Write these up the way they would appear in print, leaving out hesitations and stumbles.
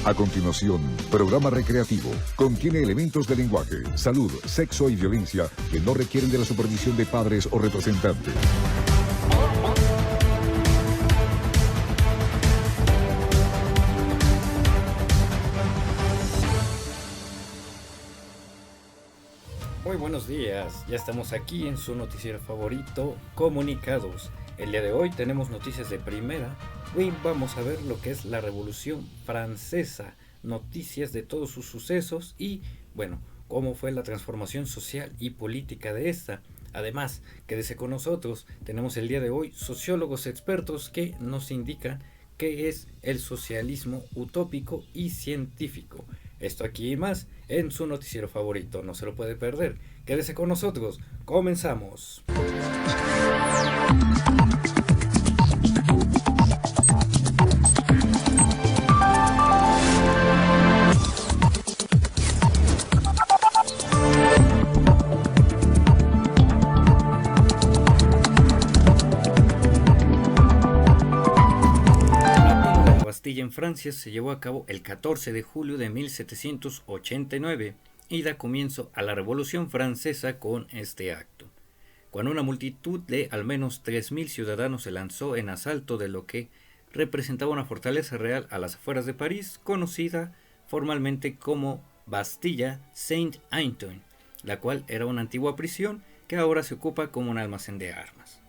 A continuación, programa recreativo. Contiene elementos de lenguaje, salud, sexo y violencia que no requieren de la supervisión de padres o representantes. Muy buenos días, ya estamos aquí en su noticiero favorito, Comunicados. El día de hoy tenemos noticias de primera. Hoy vamos a ver lo que es la Revolución Francesa, noticias de todos sus sucesos y, bueno, cómo fue la transformación social y política de esta. Además, quédese con nosotros, tenemos el día de hoy sociólogos expertos que nos indican qué es el socialismo utópico y científico. Esto aquí y más en su noticiero favorito, no se lo puede perder. Quédese con nosotros, comenzamos. Bastilla en Francia se llevó a cabo el 14 de julio de 1789 y da comienzo a la Revolución Francesa con este acto, cuando una multitud de al menos 3.000 ciudadanos se lanzó en asalto de lo que representaba una fortaleza real a las afueras de París, conocida formalmente como Bastilla Saint-Antoine, la cual era una antigua prisión que ahora se ocupa como un almacén de armas.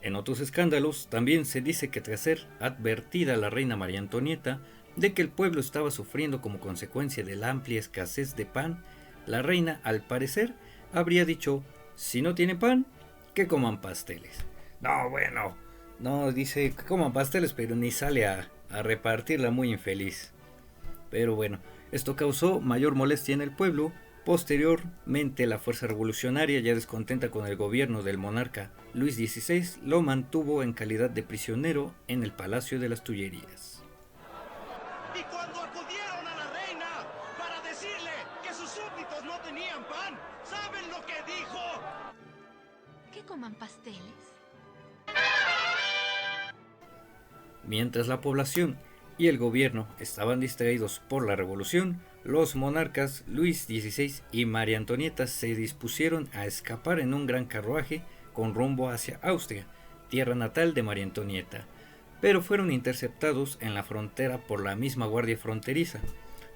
En otros escándalos, también se dice que tras ser advertida la reina María Antonieta de que el pueblo estaba sufriendo como consecuencia de la amplia escasez de pan, la reina, al parecer, habría dicho: si no tiene pan, que coman pasteles. No, bueno, no dice que coman pasteles, pero ni sale a repartirla, muy infeliz. Pero bueno, esto causó mayor molestia en el pueblo. Posteriormente, la fuerza revolucionaria, ya descontenta con el gobierno del monarca Luis XVI, lo mantuvo en calidad de prisionero en el Palacio de las Tullerías. Y cuando acudieron a la reina para decirle que sus súbditos no tenían pan, ¿saben lo que dijo? ¿Que coman pasteles? Mientras la población y el gobierno estaban distraídos por la revolución, los monarcas Luis XVI y María Antonieta se dispusieron a escapar en un gran carruaje con rumbo hacia Austria, tierra natal de María Antonieta, pero fueron interceptados en la frontera por la misma guardia fronteriza.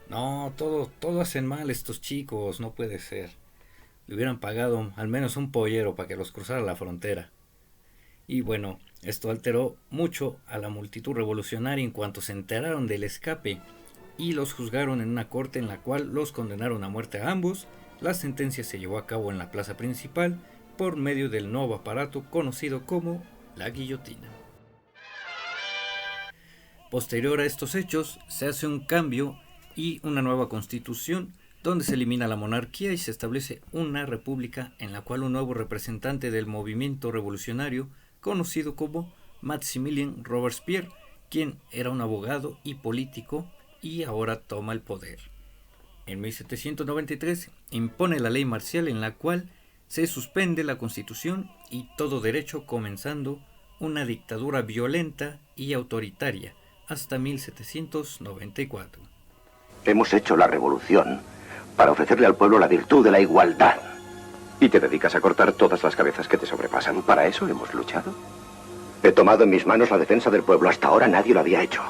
No, todo hacen mal estos chicos, no puede ser. Le hubieran pagado al menos un pollero para que los cruzara la frontera. Y bueno, esto alteró mucho a la multitud revolucionaria en cuanto se enteraron del escape y los juzgaron en una corte en la cual los condenaron a muerte a ambos. La sentencia se llevó a cabo en la plaza principal por medio del nuevo aparato conocido como la guillotina. Posterior a estos hechos, se hace un cambio y una nueva constitución donde se elimina la monarquía y se establece una república en la cual un nuevo representante del movimiento revolucionario, conocido como Maximilien Robespierre, quien era un abogado y político, y ahora toma el poder. En 1793 impone la ley marcial en la cual se suspende la constitución y todo derecho, comenzando una dictadura violenta y autoritaria hasta 1794. Hemos hecho la revolución para ofrecerle al pueblo la virtud de la igualdad. ¿Y te dedicas a cortar todas las cabezas que te sobrepasan? ¿Para eso hemos luchado? He tomado en mis manos la defensa del pueblo. Hasta ahora nadie lo había hecho.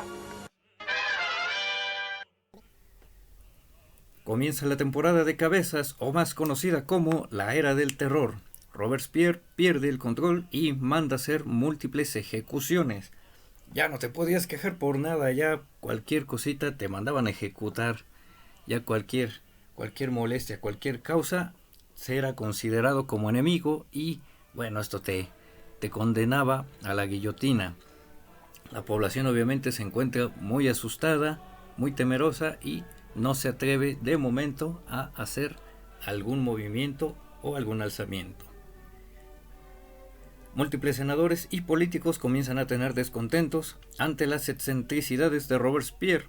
Comienza la temporada de cabezas, o más conocida como la Era del Terror. Robespierre pierde el control y manda hacer múltiples ejecuciones. Ya no te podías quejar por nada, ya cualquier cosita te mandaban a ejecutar. Ya cualquier molestia, cualquier causa, se era considerado como enemigo y, bueno, esto te condenaba a la guillotina. La población obviamente se encuentra muy asustada, muy temerosa y no se atreve de momento a hacer algún movimiento o algún alzamiento. Múltiples senadores y políticos comienzan a tener descontentos ante las excentricidades de Robespierre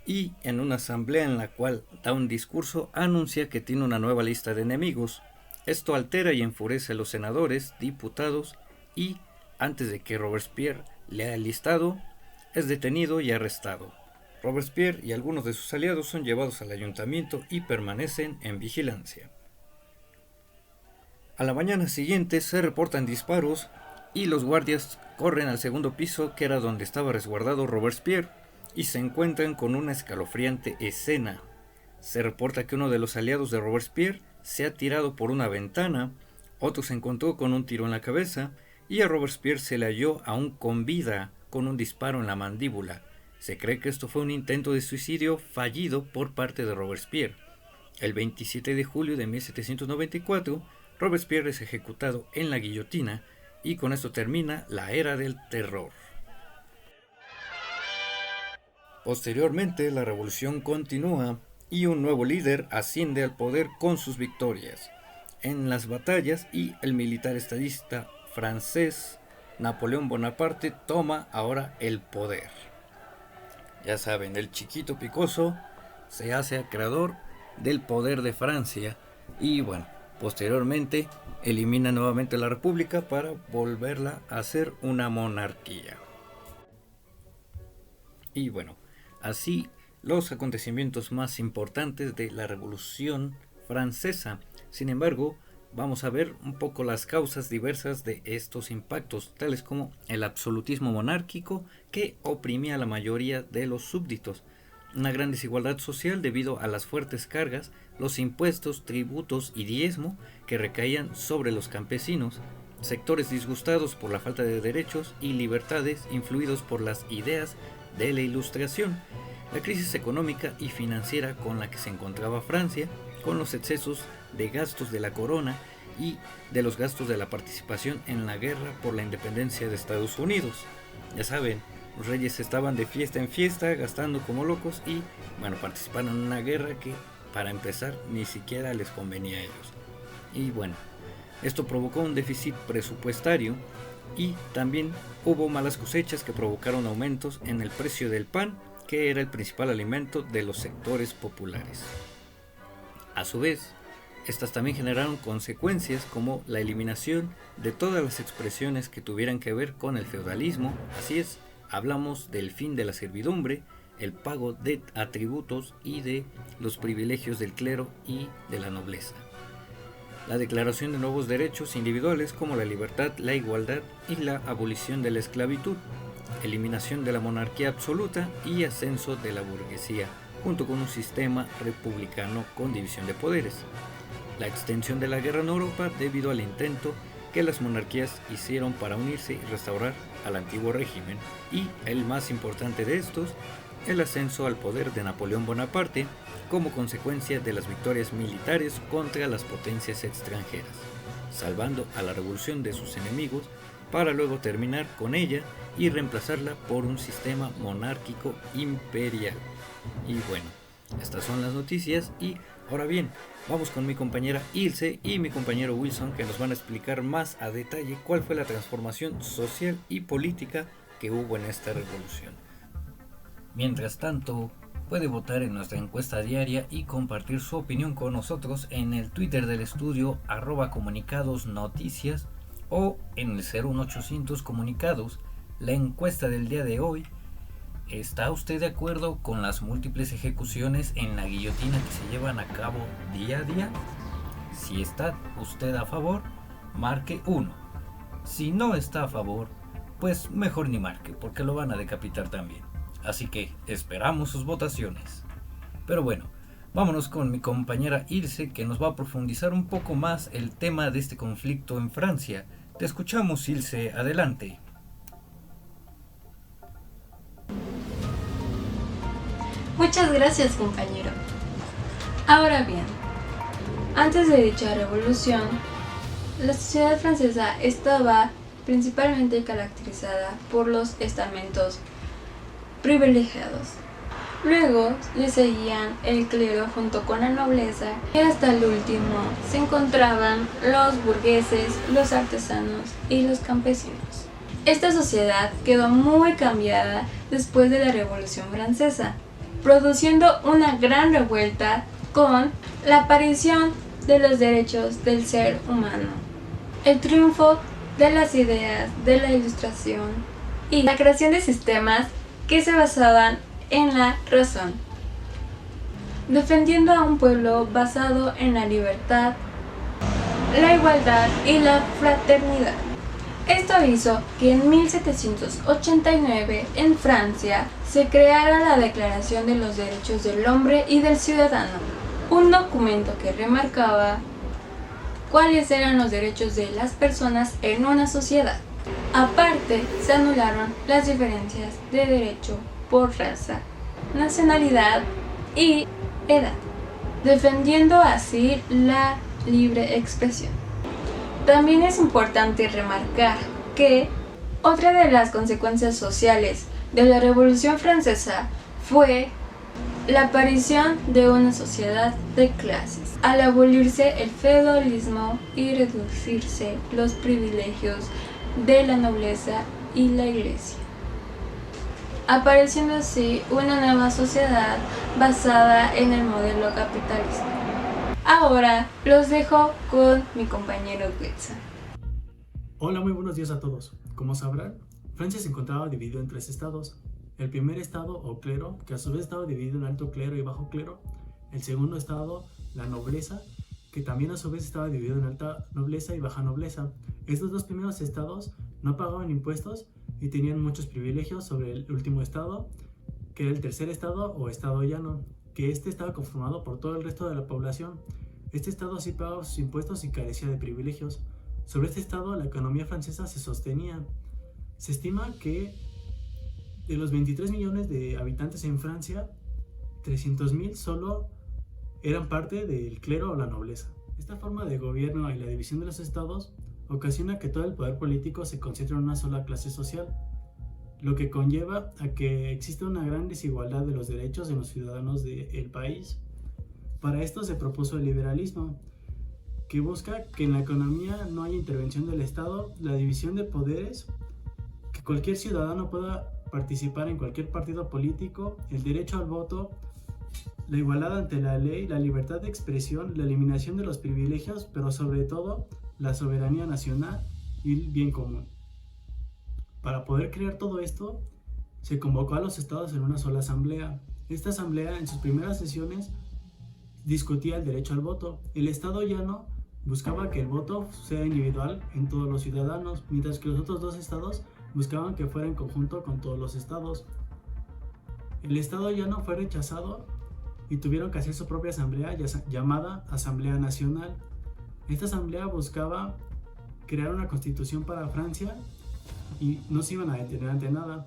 y en una asamblea en la cual da un discurso anuncia que tiene una nueva lista de enemigos. Esto altera y enfurece a los senadores, diputados y, antes de que Robespierre lea el listado, es detenido y arrestado. Robespierre y algunos de sus aliados son llevados al ayuntamiento y permanecen en vigilancia. A la mañana siguiente se reportan disparos y los guardias corren al segundo piso, que era donde estaba resguardado Robespierre, y se encuentran con una escalofriante escena. Se reporta que uno de los aliados de Robespierre se ha tirado por una ventana, otro se encontró con un tiro en la cabeza y a Robespierre se le halló aún con vida con un disparo en la mandíbula. Se cree que esto fue un intento de suicidio fallido por parte de Robespierre. El 27 de julio de 1794, Robespierre es ejecutado en la guillotina y con esto termina la era del terror. Posteriormente, la revolución continúa y un nuevo líder asciende al poder con sus victorias en las batallas, y el militar estadista francés Napoleón Bonaparte toma ahora el poder. Ya saben, el chiquito picoso se hace creador del poder de Francia y bueno, posteriormente elimina nuevamente la república para volverla a ser una monarquía. Y bueno, así los acontecimientos más importantes de la Revolución Francesa. Sin embargo, vamos a ver un poco las causas diversas de estos impactos, tales como el absolutismo monárquico que oprimía a la mayoría de los súbditos, una gran desigualdad social debido a las fuertes cargas, los impuestos, tributos y diezmo que recaían sobre los campesinos, sectores disgustados por la falta de derechos y libertades influidos por las ideas de la Ilustración, la crisis económica y financiera con la que se encontraba Francia, con los excesos de gastos de la corona y de los gastos de la participación en la guerra por la independencia de Estados Unidos. Ya saben, los reyes estaban de fiesta en fiesta, gastando como locos y, bueno, participaron en una guerra que, para empezar, ni siquiera les convenía a ellos. Y bueno, esto provocó un déficit presupuestario y también hubo malas cosechas que provocaron aumentos en el precio del pan, que era el principal alimento de los sectores populares. A su vez, estas también generaron consecuencias como la eliminación de todas las expresiones que tuvieran que ver con el feudalismo, así es, hablamos del fin de la servidumbre, el pago de atributos y de los privilegios del clero y de la nobleza. La declaración de nuevos derechos individuales como la libertad, la igualdad y la abolición de la esclavitud, eliminación de la monarquía absoluta y ascenso de la burguesía, junto con un sistema republicano con división de poderes. La extensión de la guerra en Europa debido al intento que las monarquías hicieron para unirse y restaurar al antiguo régimen, y el más importante de estos, el ascenso al poder de Napoleón Bonaparte como consecuencia de las victorias militares contra las potencias extranjeras, salvando a la revolución de sus enemigos para luego terminar con ella y reemplazarla por un sistema monárquico imperial. Y bueno, estas son las noticias y ahora bien, vamos con mi compañera Ilse y mi compañero Wilson, que nos van a explicar más a detalle cuál fue la transformación social y política que hubo en esta revolución. Mientras tanto, puede votar en nuestra encuesta diaria y compartir su opinión con nosotros en el Twitter del estudio @comunicadosnoticias o en el 01800 comunicados. La encuesta del día de hoy: ¿está usted de acuerdo con las múltiples ejecuciones en la guillotina que se llevan a cabo día a día? Si está usted a favor, marque 1. Si no está a favor, pues mejor ni marque, porque lo van a decapitar también. Así que esperamos sus votaciones. Pero bueno, vámonos con mi compañera Ilse, que nos va a profundizar un poco más el tema de este conflicto en Francia. Te escuchamos, Ilse, adelante. Muchas gracias, compañero. Ahora bien, antes de dicha revolución, la sociedad francesa estaba principalmente caracterizada por los estamentos privilegiados. Luego le seguían el clero junto con la nobleza y hasta el último se encontraban los burgueses, los artesanos y los campesinos. Esta sociedad quedó muy cambiada después de la Revolución Francesa, produciendo una gran revuelta con la aparición de los derechos del ser humano, el triunfo de las ideas de la Ilustración y la creación de sistemas que se basaban en la razón, defendiendo a un pueblo basado en la libertad, la igualdad y la fraternidad. Esto hizo que en 1789 en Francia se creara la Declaración de los Derechos del Hombre y del Ciudadano, un documento que remarcaba cuáles eran los derechos de las personas en una sociedad. Aparte, se anularon las diferencias de derecho por raza, nacionalidad y edad, defendiendo así la libre expresión. También es importante remarcar que otra de las consecuencias sociales de la Revolución Francesa fue la aparición de una sociedad de clases, al abolirse el feudalismo y reducirse los privilegios de la nobleza y la iglesia, apareciendo así una nueva sociedad basada en el modelo capitalista. Ahora los dejo con mi compañero Wilson. Hola, muy buenos días a todos. Como sabrán, Francia se encontraba dividido en 3 estados. El primer estado, o clero, que a su vez estaba dividido en alto clero y bajo clero. El segundo estado, la nobleza, que también a su vez estaba dividido en alta nobleza y baja nobleza. Estos 2 primeros estados no pagaban impuestos y tenían muchos privilegios sobre el último estado, que era el tercer estado o estado llano, que estaba conformado por todo el resto de la población. Este estado sí pagaba sus impuestos y carecía de privilegios. Sobre este estado la economía francesa se sostenía. Se estima que de los 23 millones de habitantes en Francia, 300,000 solo eran parte del clero o la nobleza. Esta forma de gobierno y la división de los estados ocasiona que todo el poder político se concentre en una sola clase social, lo que conlleva a que exista una gran desigualdad de los derechos de los ciudadanos del país. Para esto se propuso el liberalismo, que busca que en la economía no haya intervención del Estado, la división de poderes, que cualquier ciudadano pueda participar en cualquier partido político, el derecho al voto, la igualdad ante la ley, la libertad de expresión, la eliminación de los privilegios, pero sobre todo la soberanía nacional y el bien común. Para poder crear todo esto, se convocó a los estados en una sola asamblea. Esta asamblea en sus primeras sesiones discutía el derecho al voto. El estado llano buscaba que el voto sea individual en todos los ciudadanos, mientras que los otros 2 estados buscaban que fuera en conjunto con todos los estados. El estado llano fue rechazado y tuvieron que hacer su propia asamblea llamada Asamblea Nacional. Esta asamblea buscaba crear una constitución para Francia y no se iban a detener ante nada.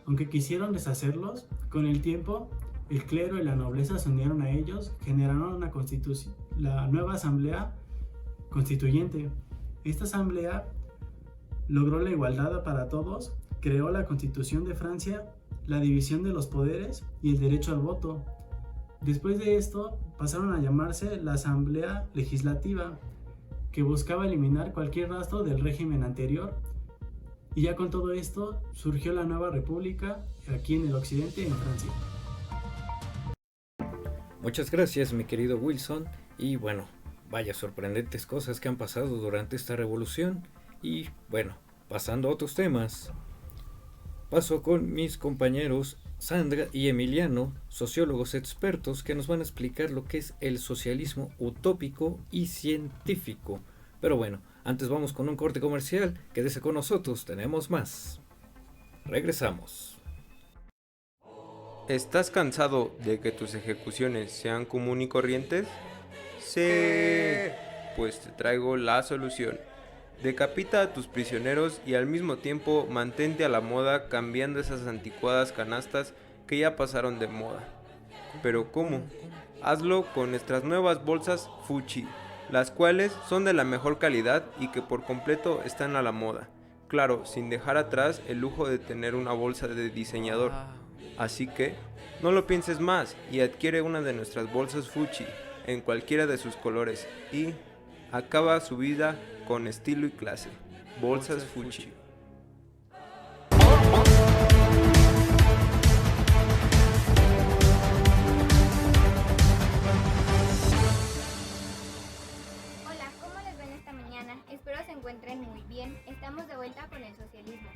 Aunque quisieron deshacerlos, con el tiempo el clero y la nobleza se unieron a ellos, generaron una constitución, la nueva asamblea constituyente. Esta asamblea logró la igualdad para todos, creó la Constitución de Francia, la división de los poderes y el derecho al voto. Después de esto pasaron a llamarse la Asamblea Legislativa, que buscaba eliminar cualquier rastro del régimen anterior. Y ya con todo esto surgió la nueva república aquí en el occidente, en Francia. Muchas gracias, mi querido Wilson. Y bueno, vaya sorprendentes cosas que han pasado durante esta revolución. Y bueno, pasando a otros temas, paso con mis compañeros Sandra y Emiliano, sociólogos expertos, que nos van a explicar lo que es el socialismo utópico y científico. Pero bueno, antes vamos con un corte comercial. Quédese con nosotros, tenemos más. Regresamos. ¿Estás cansado de que tus ejecuciones sean común y corrientes? Sí. Pues te traigo la solución. Decapita a tus prisioneros y al mismo tiempo mantente a la moda cambiando esas anticuadas canastas que ya pasaron de moda. ¿Pero cómo? Hazlo con nuestras nuevas bolsas Fuchi, las cuales son de la mejor calidad y que por completo están a la moda. Claro, sin dejar atrás el lujo de tener una bolsa de diseñador. Así que, no lo pienses más y adquiere una de nuestras bolsas Fuchi en cualquiera de sus colores y acaba su vida con estilo y clase. Bolsas Fuchi. Hola, ¿cómo les ven esta mañana? Espero se encuentren muy bien. Estamos de vuelta con el socialismo.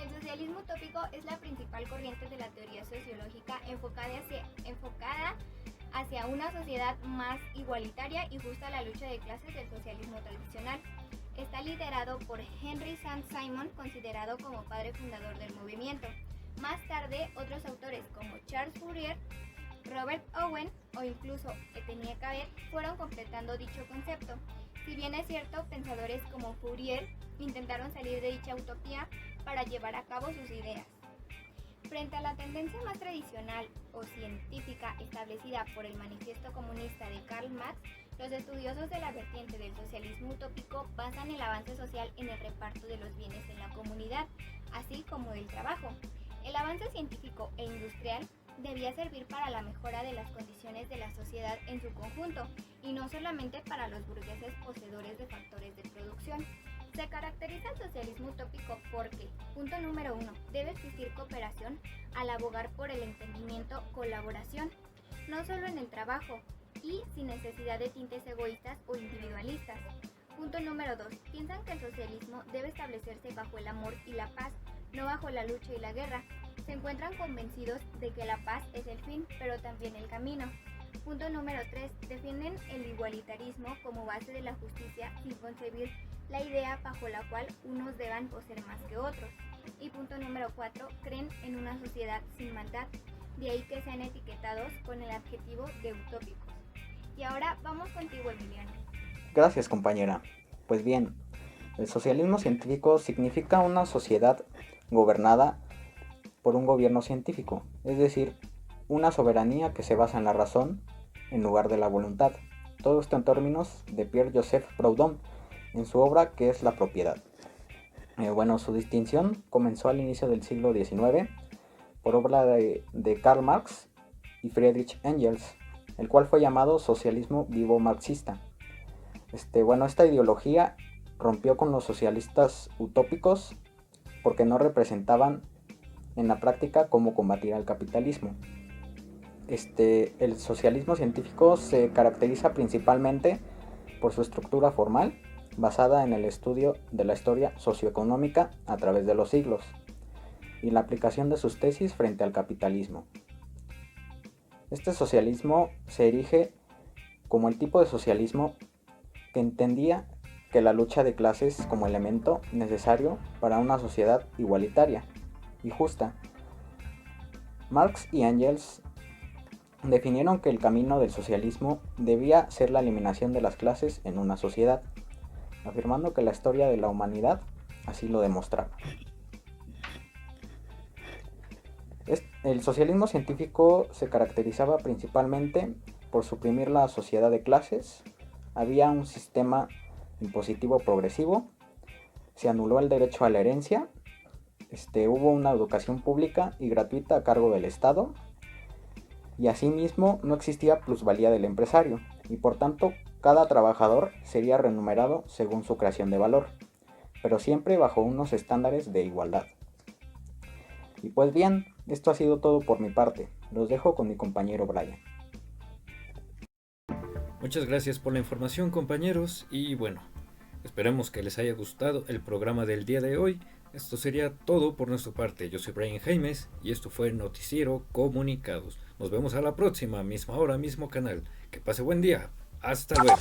El socialismo utópico es la principal corriente de la teoría sociológica enfocada hacia una sociedad más igualitaria y justa. La lucha de clases del socialismo tradicional. Está liderado por Henry Saint-Simon, considerado como padre fundador del movimiento. Más tarde, otros autores como Charles Fourier, Robert Owen o incluso Etienne Cabet fueron completando dicho concepto. Si bien es cierto, pensadores como Fourier intentaron salir de dicha utopía para llevar a cabo sus ideas. Frente a la tendencia más tradicional o científica establecida por el Manifiesto Comunista de Karl Marx, los estudiosos de la vertiente del socialismo utópico basan el avance social en el reparto de los bienes en la comunidad, así como del trabajo. El avance científico e industrial debía servir para la mejora de las condiciones de la sociedad en su conjunto, y no solamente para los burgueses poseedores de factores de producción. Se caracteriza el socialismo utópico porque, punto número 1, debe existir cooperación al abogar por el entendimiento, colaboración, no solo en el trabajo, y sin necesidad de tintes egoístas o individualistas. Punto número 2, piensan que el socialismo debe establecerse bajo el amor y la paz, no bajo la lucha y la guerra. Se encuentran convencidos de que la paz es el fin, pero también el camino. Punto número 3, defienden el igualitarismo como base de la justicia sin concebir la idea bajo la cual unos deban poseer más que otros. Y punto número 4, creen en una sociedad sin maldad, de ahí que sean etiquetados con el adjetivo de utópicos. Y ahora vamos contigo, Emiliano. Gracias, compañera. Pues bien, el socialismo científico significa una sociedad gobernada por un gobierno científico, es decir, una soberanía que se basa en la razón en lugar de la voluntad. Todo esto en términos de Pierre-Joseph Proudhon en su obra ¿Qué es la propiedad? Su distinción comenzó al inicio del siglo XIX por obra de Karl Marx y Friedrich Engels, el cual fue llamado socialismo vivo marxista. Esta ideología rompió con los socialistas utópicos porque no representaban en la práctica cómo combatir al capitalismo. El socialismo científico se caracteriza principalmente por su estructura formal, basada en el estudio de la historia socioeconómica a través de los siglos y la aplicación de sus tesis frente al capitalismo. Este socialismo se erige como el tipo de socialismo que entendía que la lucha de clases como elemento necesario para una sociedad igualitaria y justa. Marx y Engels definieron que el camino del socialismo debía ser la eliminación de las clases en una sociedad, afirmando que la historia de la humanidad así lo demostraba. El socialismo científico se caracterizaba principalmente por suprimir la sociedad de clases. Había un sistema impositivo progresivo, se anuló el derecho a la herencia, hubo una educación pública y gratuita a cargo del Estado, y asimismo no existía plusvalía del empresario, y por tanto cada trabajador sería remunerado según su creación de valor, pero siempre bajo unos estándares de igualdad. Y pues bien, esto ha sido todo por mi parte. Los dejo con mi compañero Brian. Muchas gracias por la información, compañeros, y bueno, esperemos que les haya gustado el programa del día de hoy. Esto sería todo por nuestra parte. Yo soy Brian Jaimes y esto fue Noticiero Comunicados. Nos vemos a la próxima, misma hora, mismo canal. Que pase buen día. Hasta luego.